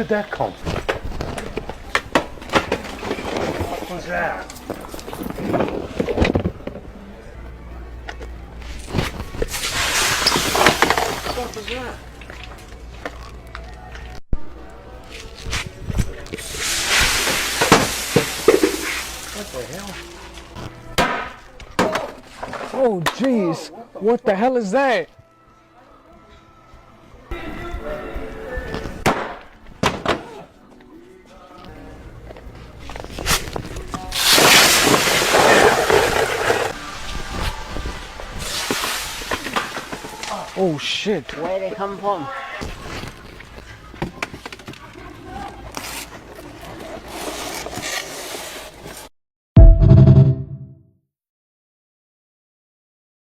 did that come from? What was that? What was that? What the hell? Oh, jeez. What the hell is that? Oh, shit. Where they come from?